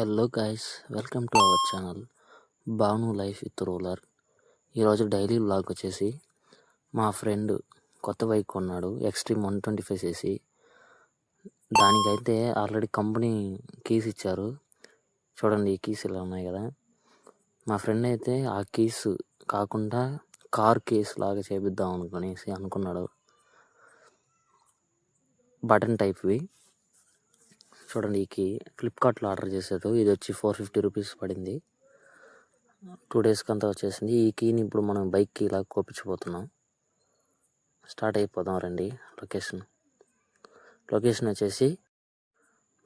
Hello guys, welcome to our channel Bhanu life with ruler. ఈరోజు daily vlog వచ్చేసి మా friend కొత్త బైక్ కొన్నాడు, ఎక్స్ట్రీమ్ 125cc. దానికైతే ఆల్రెడీ కంపెనీ కీస్ ఇచ్చారు. చూడండి, ఈ కీస్ ఇలా ఉన్నాయి కదా. మా ఫ్రెండ్ అయితే ఆ కీస్ కాకుండా కార్ కేస్ లాగా చేపిద్దాం అనుకున్నాడు, బటన్ టైప్వి. చూడండి, ఈ కీ ఫ్లిప్కార్ట్లో ఆర్డర్ చేశాడు. ఇది వచ్చి 450 రూపీస్ పడింది. 2 డేస్కి అంతా వచ్చేసింది. ఈ కీని ఇప్పుడు మనం బైక్కి ఇలా కోపించిపోతున్నాం. స్టార్ట్ అయిపోదాం రండి. లొకేషన్ వచ్చేసి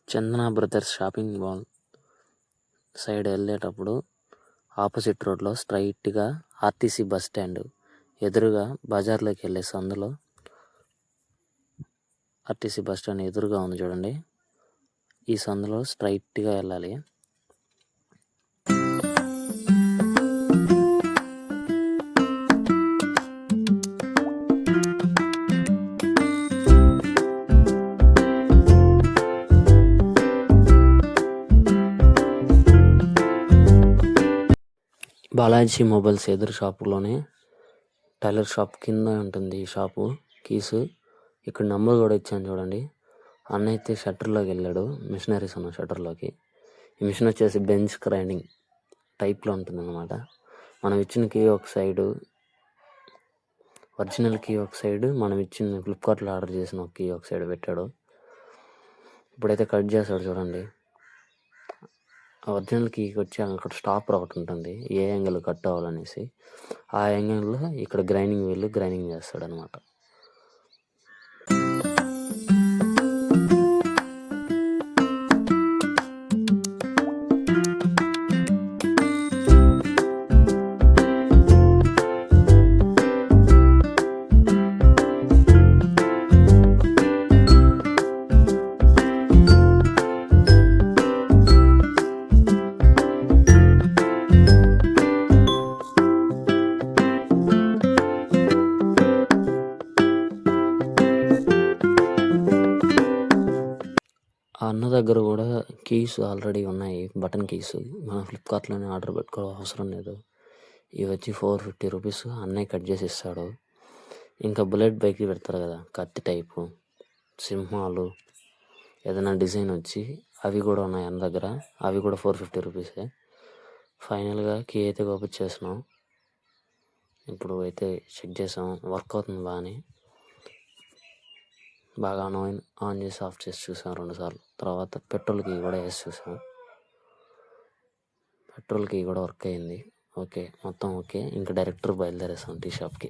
చందన బ్రదర్స్ షాపింగ్ మాల్ సైడ్ వెళ్ళేటప్పుడు ఆపోజిట్ రోడ్లో స్ట్రైట్గా ఆర్టీసీ బస్ స్టాండ్ ఎదురుగా బజార్లోకి వెళ్ళే సందులో ఆర్టీసీ బస్ స్టాండ్ ఎదురుగా ఉంది చూడండి. ఈ సందులో స్ట్రైట్గా వెళ్ళాలి. బాలాజీ మొబైల్స్ ఎదురు షాపులోనే టైలర్ షాప్ కింద ఉంటుంది ఈ షాపు. కీసు ఇక్కడ నెంబర్ కూడా ఇచ్చాను చూడండి. అన్న అయితే షట్టర్లోకి వెళ్ళాడు, మిషనరీస్ ఉన్న షట్టర్లోకి. ఈ మిషన్ వచ్చేసి బెంచ్ గ్రైండింగ్ టైప్లో ఉంటుంది అన్నమాట. మనం ఇచ్చిన కీ ఒక సైడు, ఒరిజినల్ కీ ఒక సైడు, మనం ఇచ్చిన ఫ్లిప్కార్ట్లో ఆర్డర్ చేసిన ఒక కీ ఒక సైడ్ పెట్టాడు. ఇప్పుడైతే కట్ చేస్తాడు చూడండి. ఒరిజినల్ కీకి వచ్చి అక్కడ స్టాపర్ ఒకటి ఉంటుంది, ఏ యాంగిల్ కట్ అవ్వాలనేసి. ఆ యాంగిల్లో ఇక్కడ గ్రైండింగ్ వీళ్ళు గ్రైండింగ్ చేస్తాడు అనమాట. ఆ అన్న దగ్గర కూడా కీస్ ఆల్రెడీ ఉన్నాయి, బటన్ కీస్. మనం ఫ్లిప్కార్ట్లోనే ఆర్డర్ పెట్టుకోవడం అవసరం లేదు. ఇవి వచ్చి 450 రూపీస్ అన్నయ్య కట్ చేసి ఇస్తాడు. ఇంకా బుల్లెట్ బైక్ పెడతారు కదా, కత్తి టైపు, సింహాలు, ఏదైనా డిజైన్ వచ్చి అవి కూడా ఉన్నాయి అన్న దగ్గర. అవి కూడా 450 రూపీసే. ఫైనల్గా కీ అయితే కోపించేసినాం. ఇప్పుడు అయితే చెక్ చేసాం, వర్క్ అవుతుంది బాగా ఆన్ చేసి ఆఫ్ చేసి చూసాం 2 సార్లు. తర్వాత పెట్రోల్ కీ కూడా వేసి చూసాం. పెట్రోల్ కీ కూడా వర్క్ అయింది. ఓకే, మొత్తం ఓకే. ఇంకా డైరెక్టర్ బయలుదేరేసాం టీ షాప్కి.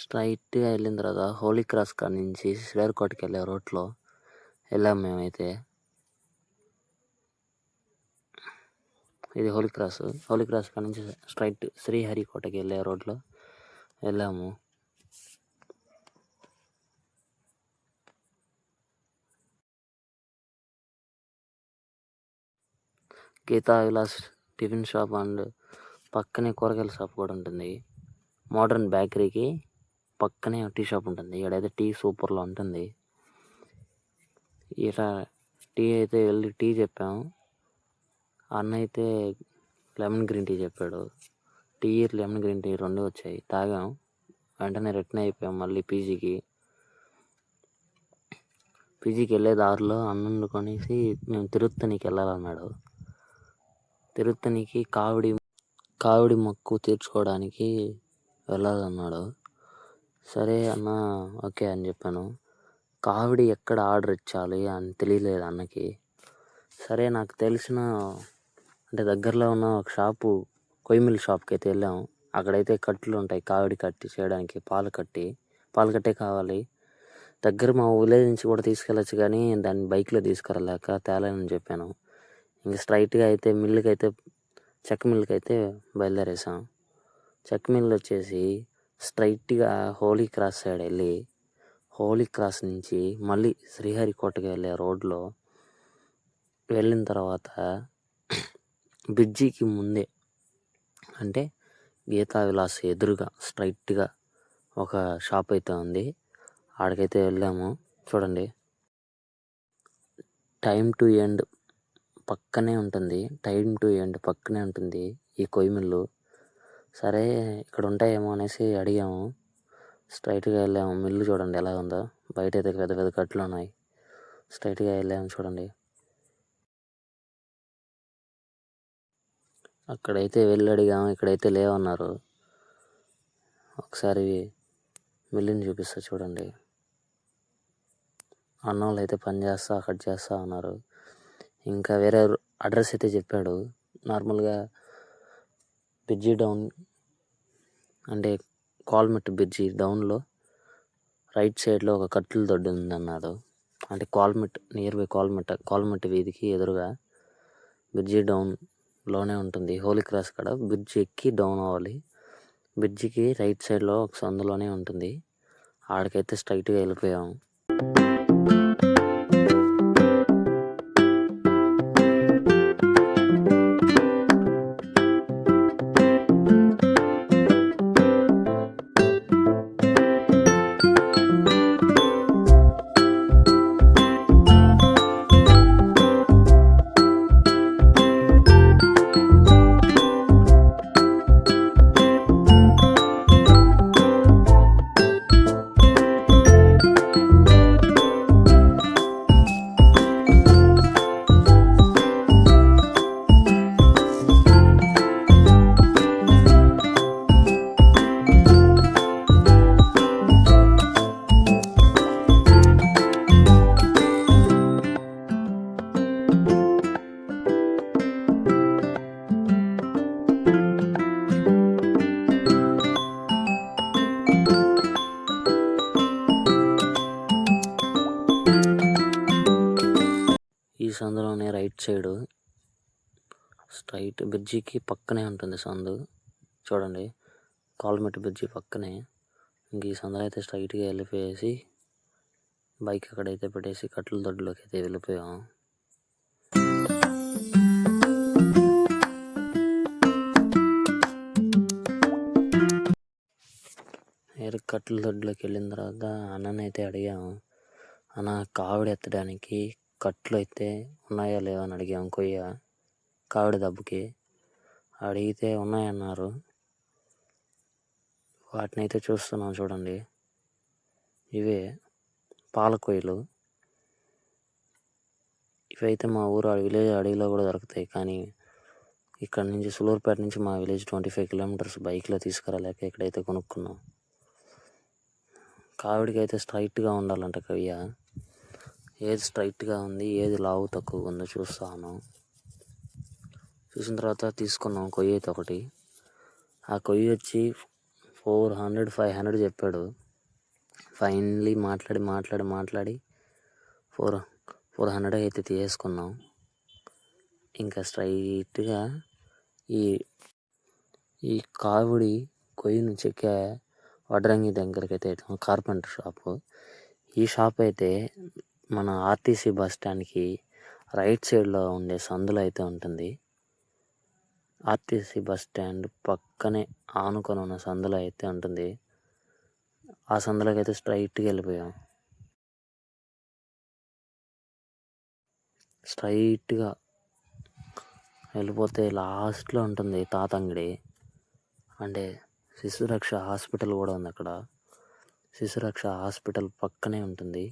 స్ట్రైట్గా వెళ్ళిన తర్వాత హోలీ క్రాస్ కాడ నుంచి శ్రీహరికోటకి వెళ్ళే రోడ్లో వెళ్ళాం మేమైతే. ఇది హోలీ క్రాస్ కాడ నుంచి స్ట్రైట్ శ్రీహరికోటకి వెళ్ళే రోడ్లో వెళ్ళాము. Geetha Vilas tiffin shop and పక్కనే కూరగాయల షాప్ కూడా ఉంటుంది. మోడర్న్ బేకరీకి పక్కనే టీ షాప్ ఉంటుంది. ఇక్కడైతే టీ సూపర్లో ఉంటుంది. ఇలా టీ అయితే వెళ్ళి టీ చెప్పాము. అన్న అయితే లెమన్ గ్రీన్ టీ చెప్పాడు. టీ, లెమన్ గ్రీన్ టీ 2 వచ్చాయి, తాగాం. వెంటనే రిటర్న్ అయిపోయాం మళ్ళీ పీజీకి వెళ్ళే దారిలో అన్నం కొనేసి మేము తిరుత్తనికి వెళ్ళాలన్నాడు. తిరుత్తనికి కావిడి మొక్కు తీర్చుకోవడానికి వెళ్ళాలన్నాడు. సరే అన్న, ఓకే అని చెప్పాను. కావిడి ఎక్కడ ఆర్డర్ ఇచ్చాలి అని తెలియలేదు అన్నకి. సరే నాకు తెలిసిన అంటే దగ్గరలో ఉన్న ఒక షాపు కొయ్యమిల్ షాప్కి అయితే వెళ్ళాము. అక్కడైతే కట్లు ఉంటాయి కావిడి కట్టి చేయడానికి, పాలు కట్టే కావాలి. దగ్గర మా విలేజ్ నుంచి కూడా తీసుకెళ్ళచ్చు కానీ దాన్ని బైక్లో తీసుకురాలేక తేలేనని చెప్పాను. ఇంక స్ట్రైట్గా అయితే చెక్క మిల్లుకి అయితే బయలుదేరేసాం. చెక్క మిల్లు వచ్చేసి స్ట్రైట్గా హోలీ క్రాస్ సైడ్ వెళ్ళి హోలీ క్రాస్ నుంచి మళ్ళీ శ్రీహరికోటకి వెళ్ళే రోడ్లో వెళ్ళిన తర్వాత బ్రిడ్జికి ముందే అంటే గీతా విలాస్ ఎదురుగా స్ట్రైట్గా ఒక షాప్ అయితే ఉంది. ఆడికైతే వెళ్ళాము. చూడండి, టైమ్ టు ఎండ్ పక్కనే ఉంటుంది ఈ కొయ్య మిల్లు. సరే ఇక్కడ ఉంటాయేమో అనేసి అడిగాము. స్ట్రైట్గా వెళ్ళాము. మిల్లు చూడండి ఎలా ఉందో. బయట అయితే పెద్ద పెద్ద కట్లు ఉన్నాయి. స్ట్రైట్గా వెళ్ళాము చూడండి. అక్కడైతే వెళ్ళి అడిగాము. ఇక్కడైతే లేవన్నారు. ఒకసారి మిల్లుని చూపిస్తా చూడండి. అన్నోళ్ళు అయితే పని చేస్తా కట్ చేస్తా ఉన్నారు. ఇంకా వేరే అడ్రస్ అయితే చెప్పాడు. నార్మల్గా బ్రిడ్జి డౌన్ అంటే కాల్మెట్ బ్రిడ్జి డౌన్లో రైట్ సైడ్లో ఒక కట్టెల దొడ్డి ఉందన్నాడు. అంటే నియర్ బై కాల్మెట్ వీధికి ఎదురుగా బ్రిడ్జి డౌన్లోనే ఉంటుంది. హోలీ క్రాస్ కాడ బ్రిడ్జి ఎక్కి డౌన్ అవ్వాలి. బ్రిడ్జికి రైట్ సైడ్లో ఒక సందులోనే ఉంటుంది. ఆడికైతే స్ట్రైట్గా వెళ్ళిపోయాము. ఈ సందులోనే రైట్ సైడు స్ట్రైట్ బ్రిడ్జికి పక్కనే ఉంటుంది సందు. చూడండి, కాల్మెట్ బ్రిడ్జి పక్కనే. ఇంక ఈ సందులో అయితే స్ట్రైట్గా వెళ్ళిపోయేసి బైక్ అక్కడైతే పెట్టేసి కట్టెల దొడ్లోకి అయితే వెళ్ళిపోయాం. కట్టెల దొడ్లోకి వెళ్ళిన తర్వాత అన్ననైతే అడిగాము. అన్న, కావిడి ఎత్తడానికి కట్లు అయితే ఉన్నాయా లేవా అని అడిగాము. కావిడి దెబ్బకి అడిగితే ఉన్నాయన్నారు. వాటిని అయితే చూస్తున్నాం చూడండి. ఇవే పాల కొయ్యలు. ఇవైతే మా ఊరు విలేజ్ అడవిలో కూడా దొరుకుతాయి. కానీ ఇక్కడ నుంచి సులూరుపేట నుంచి మా విలేజ్ 25 కిలోమీటర్స్ బైక్లో తీసుకురాలేక ఇక్కడైతే కొనుక్కున్నాం. కావిడికి అయితే స్ట్రైట్గా ఉండాలంట కొయ్య. ఏది స్ట్రైట్గా ఉంది, ఏది లావు తక్కువ ఉందో చూస్తాను. చూసిన తర్వాత తీసుకున్నాం కొయ్య అయితే ఒకటి. ఆ కొయ్య వచ్చి 400-500 చెప్పాడు. ఫైనల్లీ మాట్లాడి 400 అయితే తీసుకున్నాం. ఇంకా స్ట్రైట్గా ఈ కావిడి కొయ్యను చెక్కే వడ్రంగి దగ్గరికి అయితే కార్పెంటర్ షాపు. ఈ షాప్ అయితే మన ఆర్టీసీ బస్ స్టాండ్కి రైట్ సైడ్లో ఉండే సందులో అయితే ఉంటుంది. ఆర్టీసీ బస్ స్టాండ్ పక్కనే ఆనుకొని ఉన్న సందులో అయితే ఉంటుంది. ఆ సందులోకి అయితే స్ట్రైట్గా వెళ్ళిపోయాం. స్ట్రైట్గా వెళ్ళిపోతే లాస్ట్లో ఉంటుంది తాతంగిడి. అంటే శిశురక్ష హాస్పిటల్ కూడా ఉంది అక్కడ. శిశురక్ష హాస్పిటల్ పక్కనే ఉంటుంది.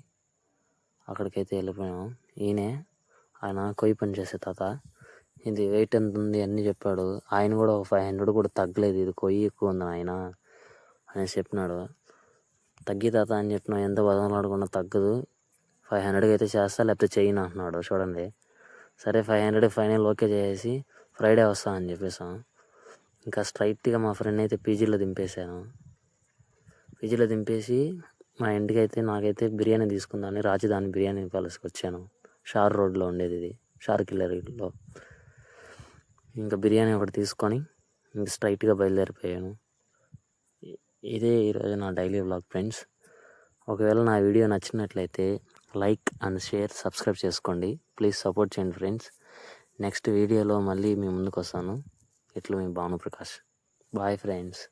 అక్కడికైతే వెళ్ళిపోయాం. ఆయన కొయ్యి పని చేసే తాత. ఇది వెయిట్ ఎంత ఉంది అన్నీ చెప్పాడు. ఆయన కూడా 500 కూడా తగ్గలేదు. ఇది కొయ్యి ఎక్కువ ఉంది ఆయన అని చెప్పినాడు. తగ్గి తాత అని చెప్పినా ఎంత బదలాడకుండా తగ్గదు. 500కి అయితే చేస్తా, లేకపోతే చేయను అంటున్నాడు చూడండి. సరే 500 ఫైనల్ ఓకే చేసేసి ఫ్రైడే వస్తా అని చెప్పేసాం. ఇంకా స్ట్రైట్గా మా ఫ్రెండ్ అయితే పీజీలో దింపేశాను. పీజీలో దింపేసి మా ఇంటికి అయితే నాకైతే బిర్యానీ తీసుకుందామని రాజధాని బిర్యానీ ప్యాలెస్కి వచ్చాను. షార్ రోడ్లో ఉండేది ఇది, షార్ కిల్లరీలో. ఇంకా బిర్యానీ ఒకటి తీసుకొని ఇంక స్ట్రైట్గా బయలుదేరిపోయాను. ఇదే ఈరోజు నా డైలీ వ్లాగ్ ఫ్రెండ్స్. ఒకవేళ నా వీడియో నచ్చినట్లయితే లైక్ అండ్ షేర్, సబ్స్క్రైబ్ చేసుకోండి. ప్లీజ్ సపోర్ట్ చేయండి ఫ్రెండ్స్. నెక్స్ట్ వీడియోలో మళ్ళీ మీ ముందుకు వస్తాను. ఇట్లా మీ భానుప్రకాష్. Bye friends.